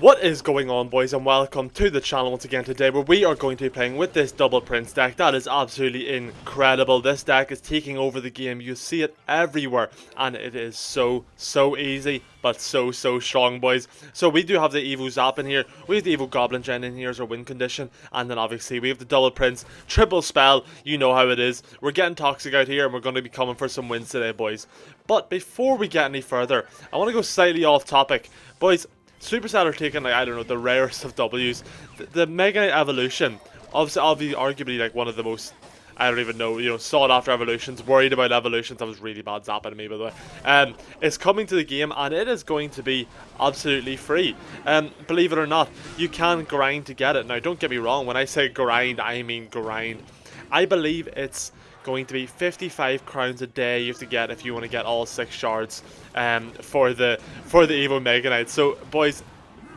What is going on, boys, and welcome to the channel once again today, where we are going to be playing with this double prince deck. That is absolutely incredible. This deck is taking over the game. You see it everywhere, and it is so easy, but so strong, boys. So we do have the Evo Zap in here, we have the Evo Goblin Gen in here as our win condition, and then obviously we have the double prince, triple spell. You know how it is. We're getting toxic out here, and we're going to be coming for some wins today, boys. But before we get any further, I want to go slightly off topic, boys. Supercell are taking, like, I don't know, the rarest of W's. The Mega Knight evolution, obviously, arguably, like, one of the most, I don't even know, sought after evolutions. Worried about evolutions. That was really bad zapping to me, by the way. It's coming to the game, and it is going to be absolutely free. Believe it or not, you can grind to get it. Now, don't get me wrong, when I say grind, I mean grind. I believe it's going to be 55 crowns a day you have to get if you want to get all 6 shards for the Evo Mega Knight. So, boys,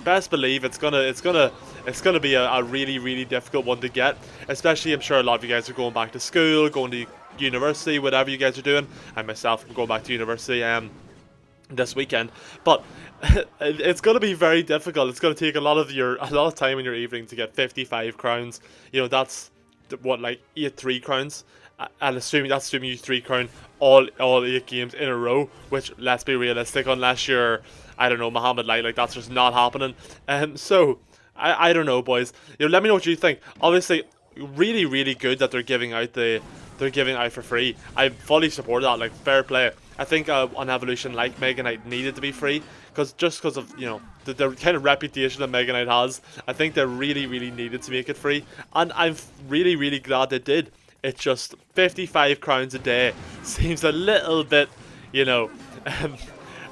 best believe it's gonna be a really difficult one to get. Especially, I'm sure a lot of you guys are going back to school, going to university, whatever you guys are doing. I myself am going back to university this weekend, but it's going to be very difficult. It's going to take a lot of time in your evening to get 55 crowns. That's what, like 3 crowns. And assuming you 3 crown all 8 games in a row, which, let's be realistic, unless you're, I don't know, Muhammad Light, like, that's just not happening. So I don't know, boys. Let me know what you think. Obviously, really good that they're giving out for free. I fully support that. Like, fair play. I think an evolution like Mega Knight needed to be free, because of the kind of reputation that Mega Knight has. I think they really needed to make it free, and I'm really glad they did. It's just 55 crowns a day seems a little bit, I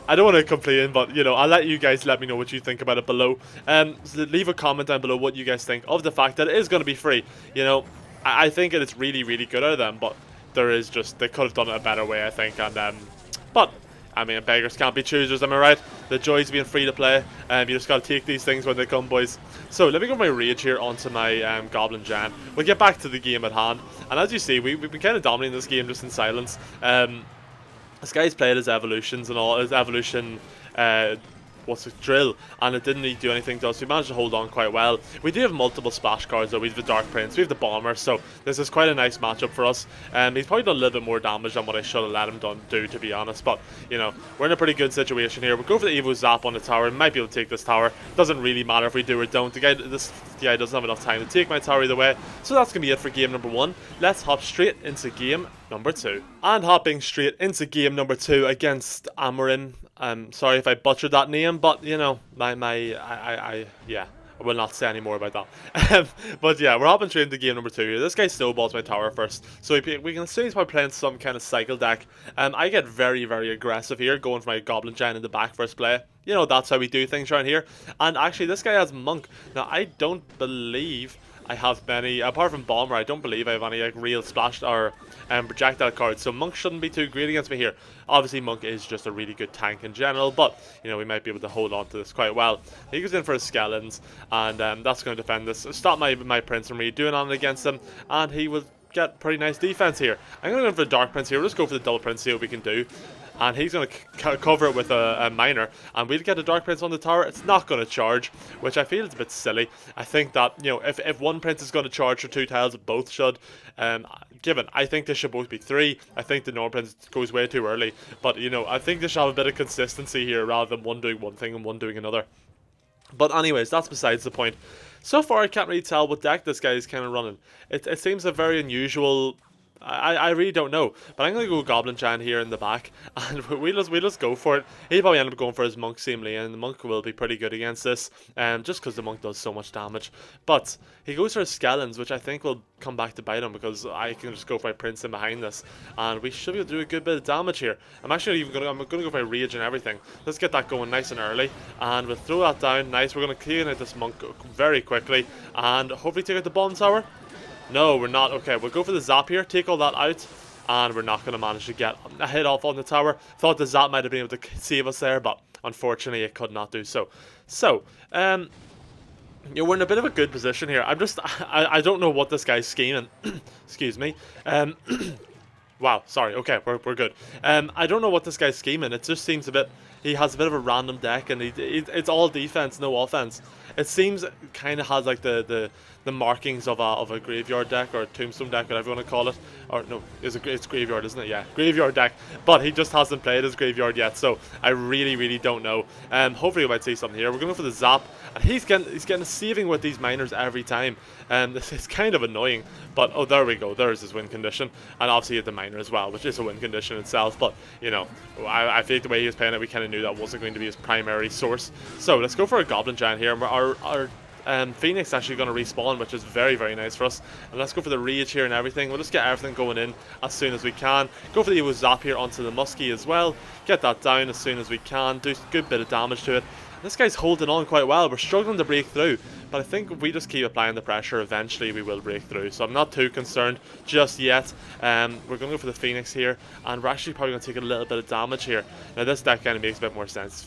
don't want to complain, but, I'll let you guys let me know what you think about it below. So leave a comment down below what you guys think of the fact that it is going to be free. I think it is really good out of them, but they could have done it a better way, I think. And but I mean, beggars can't be choosers, am I right? The joys of being free to play. You just gotta take these things when they come, boys. So let me go my rage here onto my Goblin Jan. We'll get back to the game at hand. And as you see, we've been kind of dominating this game just in silence. This guy's played his evolutions and all, his evolution, drill, and it didn't really do anything to us. We managed to hold on quite well. We do have multiple splash cards though. We have the Dark Prince, we have the Bomber, so this is quite a nice matchup for us. He's probably done a little bit more damage than what I should have let him do, to be honest, but we're in a pretty good situation here. We'll go for the Evo Zap on the tower. We might be able to take this tower. Doesn't really matter if we do or don't. This guy doesn't have enough time to take my tower either way, so that's gonna be it for game number 1. Let's hop straight into game number 2. And hopping straight into game number 2 against Amarin. Sorry if I butchered that name, but yeah, I will not say any more about that. But yeah, we're hopping straight into game number 2 here. This guy snowballs my tower first, so we can assume he's probably playing some kind of cycle deck. I get very aggressive here, going for my Goblin Giant in the back first play. That's how we do things around here. And actually, this guy has Monk. Now, I don't believe I have many, apart from Bomber, I don't believe I have any like real splash or projectile cards, so Monk shouldn't be too great against me here. Obviously, Monk is just a really good tank in general, but we might be able to hold on to this quite well. He goes in for his Skeletons, and that's going to defend this, stop my Prince from really doing on against him, and he will get pretty nice defense here. I'm going to go for the Dark Prince here. We'll just go for the Double Prince, see what we can do. And he's going to cover it with a Miner, and we'll get a Dark Prince on the tower. It's not going to charge, which I feel is a bit silly. I think that, if one Prince is going to charge for 2 tiles, both should. I think they should both be 3. I think the normal Prince goes way too early, but, I think they should have a bit of consistency here rather than one doing one thing and one doing another. But anyways, that's besides the point. So far, I can't really tell what deck this guy is kind of running. It seems a very unusual... I really don't know, but I'm going to go Goblin Giant here in the back, and we'll just go for it. He'll probably end up going for his Monk, seemingly, and the Monk will be pretty good against this, just because the Monk does so much damage. But he goes for his Skeletons, which I think will come back to bite him, because I can just go for my Prince in behind this, and we should be able to do a good bit of damage here. I'm going to go for my Rage and everything. Let's get that going nice and early, and we'll throw that down. Nice, we're going to clean out this Monk very quickly, and hopefully take out the Bomb Tower. No, we're not. Okay, we'll go for the Zap here, take all that out, and we're not going to manage to get a hit off on the tower. Thought the Zap might have been able to save us there, but unfortunately it could not do so. So, we're in a bit of a good position here. I don't know what this guy's scheming. Excuse me. Wow, sorry. Okay, we're good. I don't know what this guy's scheming. It just seems a bit... he has a bit of a random deck, and it's all defense, no offense. It seems kind of has like the markings of a graveyard deck or a tombstone deck, whatever you want to call it. Or no, it's graveyard, isn't it? Yeah, graveyard deck. But he just hasn't played his graveyard yet, so I really don't know. Hopefully we might see something here. We're going for the zap, and he's getting a saving with these miners every time. This is kind of annoying, but oh, there we go. There's his win condition, and obviously the miner as well, which is a win condition itself. But you know, I feel like the way he was playing it, we kind of knew that wasn't going to be his primary source. So let's go for a goblin giant here. Our Phoenix actually going to respawn, which is very nice for us. And let's go for the rage here and everything. We'll just get everything going in as soon as we can. Go for the Evo Zap here onto the Muskie as well. Get that down as soon as we can. Do a good bit of damage to it. This guy's holding on quite well. We're struggling to break through, but I think if we just keep applying the pressure, eventually we will break through. So I'm not too concerned just yet. We're going to go for the Phoenix here, and we're actually probably going to take a little bit of damage here. Now this deck kind of makes a bit more sense.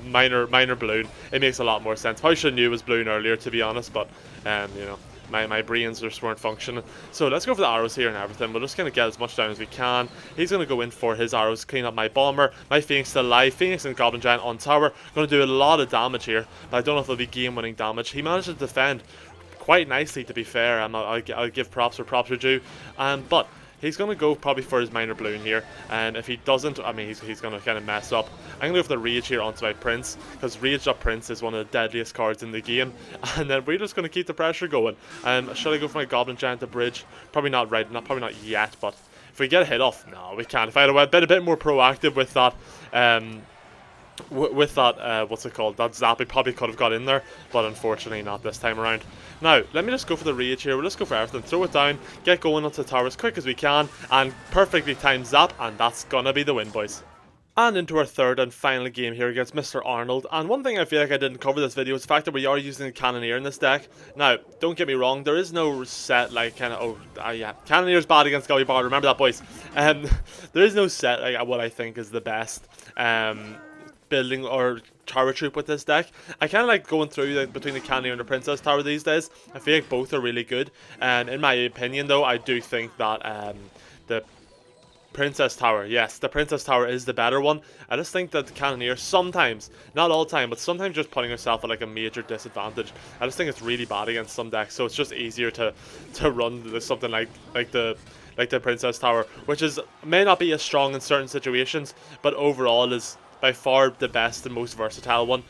Minor Bloon, it makes a lot more sense. Probably should have knew it was Bloon earlier, to be honest, but you know, my brains just weren't functioning. So let's go for the arrows here and everything. We're just going to get as much down as we can. He's going to go in for his arrows, clean up my bomber. My Phoenix still alive. Phoenix and Goblin Giant on tower. Going to do a lot of damage here, but I don't know if it'll be game-winning damage. He managed to defend quite nicely, to be fair. I'll give props where props are due. But he's going to go probably for his minor Bloon here, and if he doesn't, I mean, he's going to kind of mess up. I'm going to go for the Rage here onto my Prince, because Rage up Prince is one of the deadliest cards in the game, and then we're just going to keep the pressure going. Should I go for my Goblin Giant to bridge? Probably not right, probably not yet, but if we get a hit off, no, we can't. If I had been a bit more proactive with that, what's it called, that zap, he probably could have got in there, but unfortunately not this time around. Now, let me just go for the rage here. We'll just go for everything, throw it down, get going onto the tower as quick as we can, and perfectly timed zap, and that's gonna be the win, boys. And into our third and final game here against Mr. Arnold. And one thing I feel like I didn't cover this video is the fact that we are using a Cannoneer in this deck. Now, don't get me wrong, there is no set like kind of, yeah, Cannoneer's bad against Gully Bar, remember that, boys. There is no set like what I think is the best building or tower troop with this deck. I kind of like going through between the Cannoneer and the Princess Tower these days. I feel like both are really good. In my opinion, though, I do think that the Princess Tower, yes, the Princess Tower is the better one. I just think that the Cannoneer sometimes, not all the time, but sometimes just putting herself at like a major disadvantage. I just think it's really bad against some decks, so it's just easier to run something like the Princess Tower, which may not be as strong in certain situations, but overall is by far the best and most versatile one.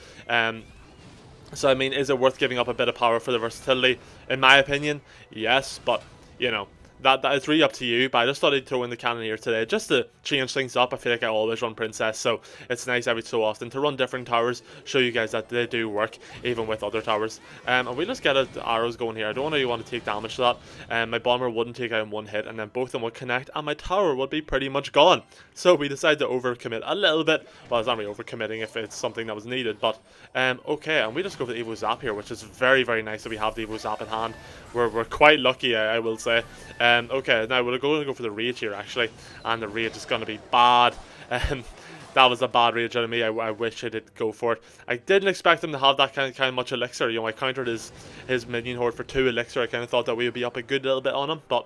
So I mean, is it worth giving up a bit of power for the versatility? In my opinion, yes, but you know, that is really up to you. But I just thought I'd throw in the Cannoneer today just to change things up. I feel like I always run Princess, so it's nice every so often to run different towers, show you guys that they do work even with other towers. And we just get the arrows going here. I don't really want to take damage to that. My bomber wouldn't take out in one hit, and then both of them would connect, and my tower would be pretty much gone. So we decided to overcommit a little bit. Well, it's not really overcommitting if it's something that was needed, but okay. And we just go for the Evo Zap here, which is very nice that we have the Evo Zap in hand. We're quite lucky, I will say. Okay, now we're going to go for the Rage here, actually, and the Rage is going to be bad. That was a bad Rage out of me. I wish I did go for it. I didn't expect him to have that kind of much elixir. You know, I countered his minion horde for 2 elixir. I kind of thought that we would be up a good little bit on him, but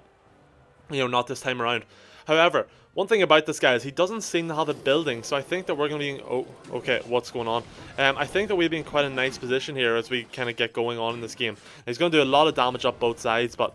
you know, not this time around. However, one thing about this guy is he doesn't seem to have a building, so I think that we're going to be... Oh, okay, what's going on? I think that we'll be in quite a nice position here as we kind of get going on in this game. He's going to do a lot of damage up both sides, but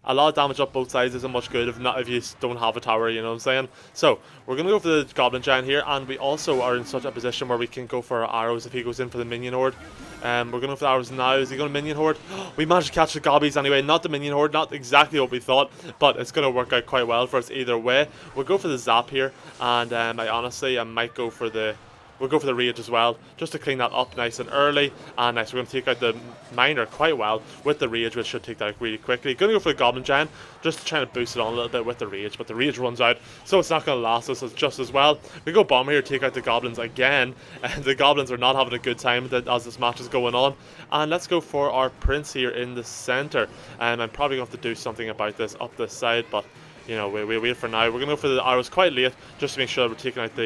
a lot of damage up both sides isn't much good if you don't have a tower, you know what I'm saying? So, we're going to go for the Goblin Giant here, and we also are in such a position where we can go for our arrows if he goes in for the Minion Horde. We're going to go for the arrows now. Is he going to Minion Horde? We managed to catch the Gobbies anyway, not the Minion Horde, not exactly what we thought, but it's going to work out quite well for us either way. We'll go for the Zap here, and I might go for the... We'll go for the Rage as well, just to clean that up nice and early. And nice, we're going to take out the Miner quite well with the Rage, which should take that out really quickly. Going to go for the Goblin Giant, just to try to boost it on a little bit with the Rage, but the Rage runs out, so it's not going to last us just as well. We go Bomber here, take out the Goblins again, and the Goblins are not having a good time as this match is going on. And let's go for our Prince here in the center. And I'm probably going to have to do something about this up this side, but you know, we wait for now. We're going to go for the arrows quite late, just to make sure that we're taking out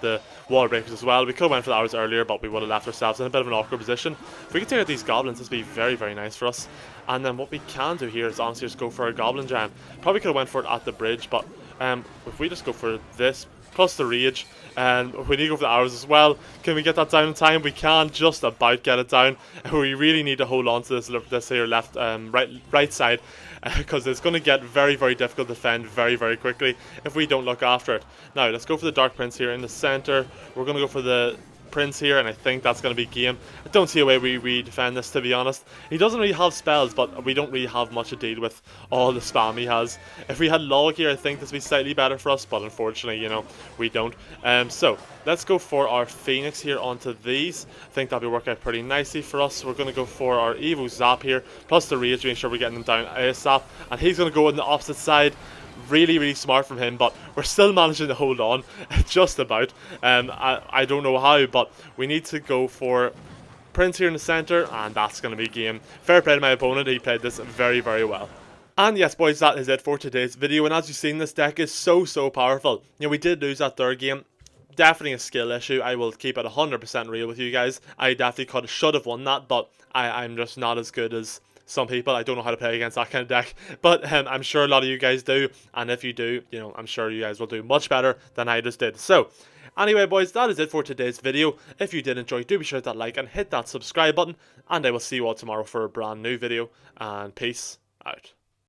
the wall breakers as well. We could have went for the arrows earlier, but we would have left ourselves in a bit of an awkward position. If we can take out these goblins, this would be very nice for us. And then what we can do here is honestly just go for a Goblin Giant. Probably could have went for it at the bridge, but if we just go for this plus the rage, and we need to go for the arrows as well. Can we get that down in time? We can just about get it down. We really need to hold on to this here left, right side, because it's going to get very, very difficult to defend very, very quickly if we don't look after it. Now, let's go for the Dark Prince here in the center. We're going to go for the Prince here, and I think that's going to be game. I don't see a way we defend this, to be honest. He doesn't really have spells, but we don't really have much to deal with all the spam he has. If we had Log here, I think this would be slightly better for us, but unfortunately, you know, we don't. So let's go for our Phoenix here onto these. I think that'll work out pretty nicely for us. We're going to go for our Evo Zap here, plus the Rage, make sure we're getting them down ASAP, and he's going to go on the opposite side. Really, really smart from him, but we're still managing to hold on, just about. I don't know how, but we need to go for Prince here in the center, and that's going to be game. Fair play to my opponent, he played this very, very well. And yes, boys, that is it for today's video, and as you've seen, this deck is so powerful. You know, we did lose that third game. Definitely a skill issue. I will keep it 100% real with you guys. I definitely should have won that, but I'm just not as good as some people. I don't know how to play against that kind of deck, but I'm sure a lot of you guys do, and if you do, you know, I'm sure you guys will do much better than I just did. So anyway, boys, that is it for today's video. If you did enjoy, do be sure to hit that like and hit that subscribe button, and I will see you all tomorrow for a brand new video, and peace out.